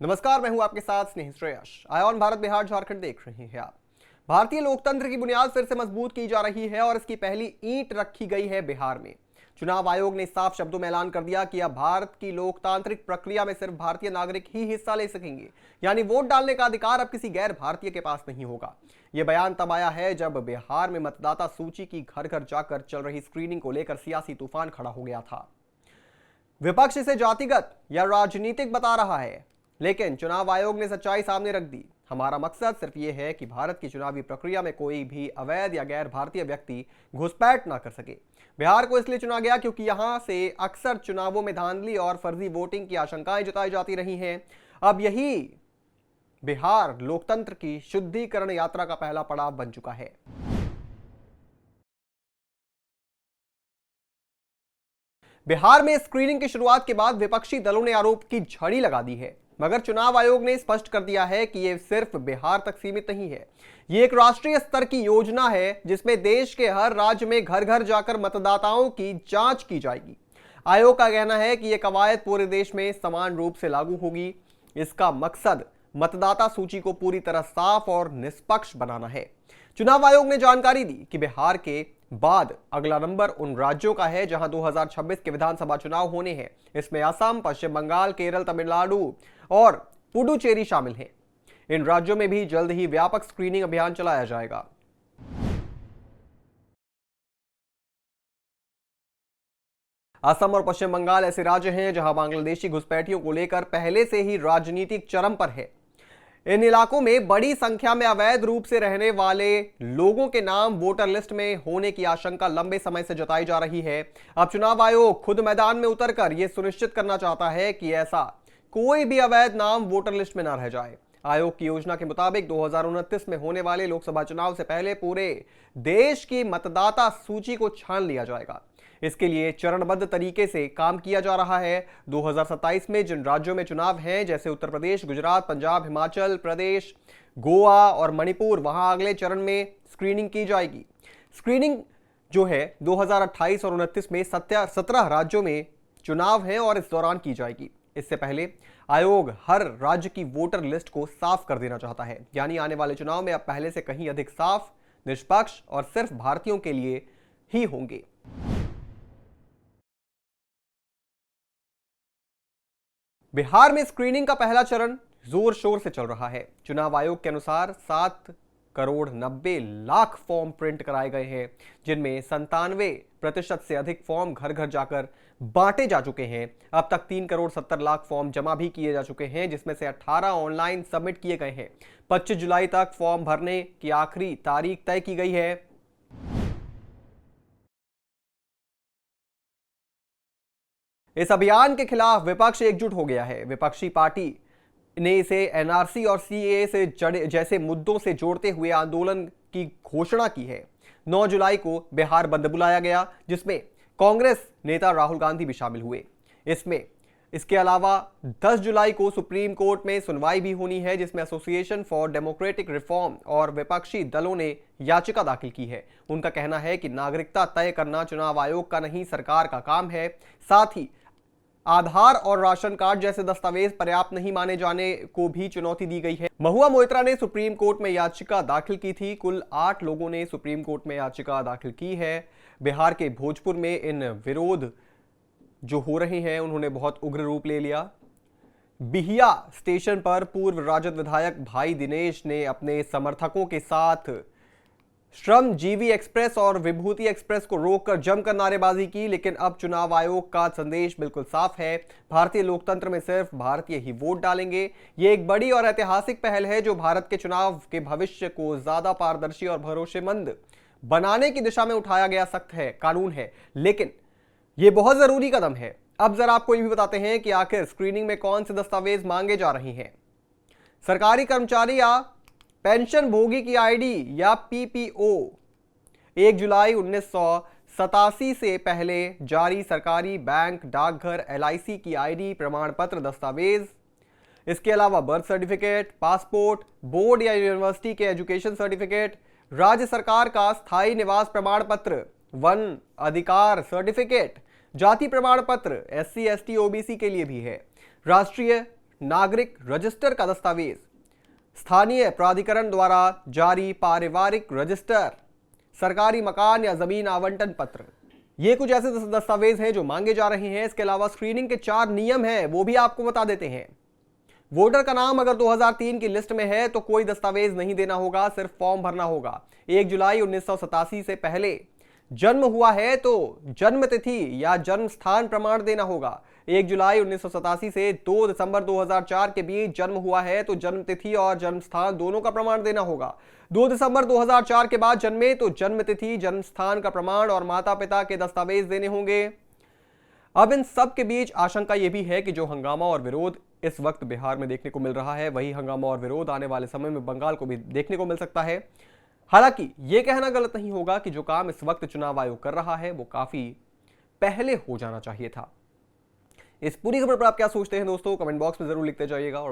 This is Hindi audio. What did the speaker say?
नमस्कार, मैं हूं आपके साथ स्नेह श्रेयस। आयोन भारत बिहार झारखंड देख रहे हैं आप। भारतीय लोकतंत्र की बुनियाद फिर से मजबूत की जा रही है और इसकी पहली ईंट रखी गई है बिहार में। चुनाव आयोग ने साफ शब्दों में ऐलान कर दिया कि अब भारत की लोकतांत्रिक प्रक्रिया में सिर्फ भारतीय नागरिक ही हिस्सा ले सकेंगे, यानी वोट डालने का अधिकार अब किसी गैर भारतीय के पास नहीं होगा। यह बयान तब आया है जब बिहार में मतदाता सूची की घर घर जाकर चल रही स्क्रीनिंग को लेकर सियासी तूफान खड़ा हो गया था। विपक्ष इसे जातिगत या राजनीतिक बता रहा है, लेकिन चुनाव आयोग ने सच्चाई सामने रख दी। हमारा मकसद सिर्फ ये है कि भारत की चुनावी प्रक्रिया में कोई भी अवैध या गैर भारतीय व्यक्ति घुसपैठ ना कर सके। बिहार को इसलिए चुना गया क्योंकि यहां से अक्सर चुनावों में धांधली और फर्जी वोटिंग की आशंकाएं जताई जाती रही हैं। अब यही बिहार लोकतंत्र की शुद्धिकरण यात्रा का पहला पड़ाव बन चुका है। बिहार में स्क्रीनिंग की शुरुआत के बाद विपक्षी दलों ने आरोप की झड़ी लगा दी है, मगर चुनाव आयोग ने स्पष्ट कर दिया है कि यह सिर्फ बिहार तक सीमित नहीं है। यह एक राष्ट्रीय स्तर की योजना है जिसमें देश के हर राज्य में घर घर जाकर मतदाताओं की जांच की जाएगी। आयोग का कहना है कि यह कवायद पूरे देश में समान रूप से लागू होगी। इसका मकसद मतदाता सूची को पूरी तरह साफ और निष्पक्ष बनाना है। चुनाव आयोग ने जानकारी दी कि बिहार के बाद अगला नंबर उन राज्यों का है जहां 2026 के विधानसभा चुनाव होने हैं। इसमें असम, पश्चिम बंगाल, केरल, तमिलनाडु और पुडुचेरी शामिल हैं। इन राज्यों में भी जल्द ही व्यापक स्क्रीनिंग अभियान चलाया जाएगा। असम और पश्चिम बंगाल ऐसे राज्य हैं जहां बांग्लादेशी घुसपैठियों को लेकर पहले से ही राजनीतिक चरम पर है। इन इलाकों में बड़ी संख्या में अवैध रूप से रहने वाले लोगों के नाम वोटर लिस्ट में होने की आशंका लंबे समय से जताई जा रही है। अब चुनाव आयोग खुद मैदान में उतरकर यह सुनिश्चित करना चाहता है कि ऐसा कोई भी अवैध नाम वोटर लिस्ट में न रह जाए। आयोग की योजना के मुताबिक 2029 में होने वाले लोकसभा चुनाव से पहले पूरे देश की मतदाता सूची को छान लिया जाएगा। इसके लिए चरणबद्ध तरीके से काम किया जा रहा है। 2027 में जिन राज्यों में चुनाव हैं, जैसे उत्तर प्रदेश, गुजरात, पंजाब, हिमाचल प्रदेश, गोवा और मणिपुर, वहां अगले चरण में स्क्रीनिंग की जाएगी। स्क्रीनिंग जो है 2028 और 29 में 17 राज्यों में चुनाव हैं और इस दौरान की जाएगी। इससे पहले आयोग हर राज्य की वोटर लिस्ट को साफ कर देना चाहता है, यानी आने वाले चुनाव में अब पहले से कहीं अधिक साफ, निष्पक्ष और सिर्फ भारतीयों के लिए ही होंगे। बिहार में स्क्रीनिंग का पहला चरण जोर शोर से चल रहा है। चुनाव आयोग के अनुसार 7,90,00,000 फॉर्म प्रिंट कराए गए हैं, जिनमें 97% से अधिक फॉर्म घर घर जाकर बांटे जा चुके हैं। अब तक 3,70,00,000 फॉर्म जमा भी किए जा चुके हैं, जिसमें से 18 ऑनलाइन सबमिट किए गए हैं। 25 जुलाई तक फॉर्म भरने की आखिरी तारीख तय की गई है। इस अभियान के खिलाफ विपक्ष एकजुट हो गया है। विपक्षी पार्टी ने इसे एनआरसी और सीएए से जैसे मुद्दों से जोड़ते हुए आंदोलन की घोषणा की है। 9 जुलाई को बिहार बंद बुलाया गया, जिसमें कांग्रेस नेता राहुल गांधी भी शामिल हुए। इसके अलावा 10 जुलाई को सुप्रीम कोर्ट में सुनवाई भी होनी है, जिसमें एसोसिएशन फॉर डेमोक्रेटिक रिफॉर्म और विपक्षी दलों ने याचिका दाखिल की है। उनका कहना है कि नागरिकता तय करना चुनाव आयोग का नहीं, सरकार का काम है। साथ ही आधार और राशन कार्ड जैसे दस्तावेज पर्याप्त नहीं माने जाने को भी चुनौती दी गई है। महुआ मोइत्रा ने सुप्रीम कोर्ट में याचिका दाखिल की थी। कुल 8 लोगों ने सुप्रीम कोर्ट में याचिका दाखिल की है। बिहार के भोजपुर में इन विरोध जो हो रहे हैं उन्होंने बहुत उग्र रूप ले लिया। बिहिया स्टेशन पर पूर्व राजद विधायक भाई दिनेश ने अपने समर्थकों के साथ श्रमजीवी एक्सप्रेस और विभूति एक्सप्रेस को रोककर जमकर नारेबाजी की। लेकिन अब चुनाव आयोग का संदेश बिल्कुल साफ है, भारतीय लोकतंत्र में सिर्फ भारतीय ही वोट डालेंगे। ये एक बड़ी और ऐतिहासिक पहल है जो भारत के चुनाव के भविष्य को ज्यादा पारदर्शी और भरोसेमंद बनाने की दिशा में उठाया गया सख्त है कानून है, लेकिन यह बहुत जरूरी कदम है। अब जरा आपको ये भी बताते हैं कि आखिर स्क्रीनिंग में कौन से दस्तावेज मांगे जा रहे हैं। सरकारी कर्मचारी या पेंशन भोगी की आईडी या पीपीओ 1 जुलाई 1987 से पहले जारी सरकारी बैंक, डाकघर, एलआईसी की आईडी, प्रमाण पत्र दस्तावेज। इसके अलावा बर्थ सर्टिफिकेट, पासपोर्ट, बोर्ड या यूनिवर्सिटी के एजुकेशन सर्टिफिकेट, राज्य सरकार का स्थायी निवास प्रमाण पत्र, वन अधिकार सर्टिफिकेट, जाति प्रमाण पत्र एससी, एसटी, ओबीसी के लिए भी है, राष्ट्रीय नागरिक रजिस्टर का दस्तावेज, स्थानीय प्राधिकरण द्वारा जारी पारिवारिक रजिस्टर, सरकारी मकान या जमीन आवंटन पत्र, ये कुछ ऐसे दस्तावेज हैं जो मांगे जा रहे हैं। इसके अलावा स्क्रीनिंग के 4 नियम हैं, वो भी आपको बता देते हैं। वोटर का नाम अगर 2003 की लिस्ट में है तो कोई दस्तावेज नहीं देना होगा, सिर्फ फॉर्म भरना होगा। 1 जुलाई 1987 से पहले जन्म हुआ है तो जन्म तिथि या जन्म स्थान प्रमाण देना होगा। 1 जुलाई 1987 से 2 दिसंबर 2004 के बीच जन्म हुआ है तो जन्म तिथि और जन्म स्थान दोनों का प्रमाण देना होगा। 2 दिसंबर 2004 के बाद जन्मे तो जन्म तिथि, जन्म स्थान का प्रमाण और माता पिता के दस्तावेज देने होंगे। अब इन सब के बीच आशंका यह भी है कि जो हंगामा और विरोध इस वक्त बिहार में देखने को मिल रहा है, वही हंगामा और विरोध आने वाले समय में बंगाल को भी देखने को मिल सकता है। हालांकि यह कहना गलत नहीं होगा कि जो काम इस वक्त चुनाव आयोग कर रहा है वो काफी पहले हो जाना चाहिए था। इस पूरी खबर पर आप क्या सोचते हैं दोस्तों, कमेंट बॉक्स में जरूर लिखते जाइएगा। और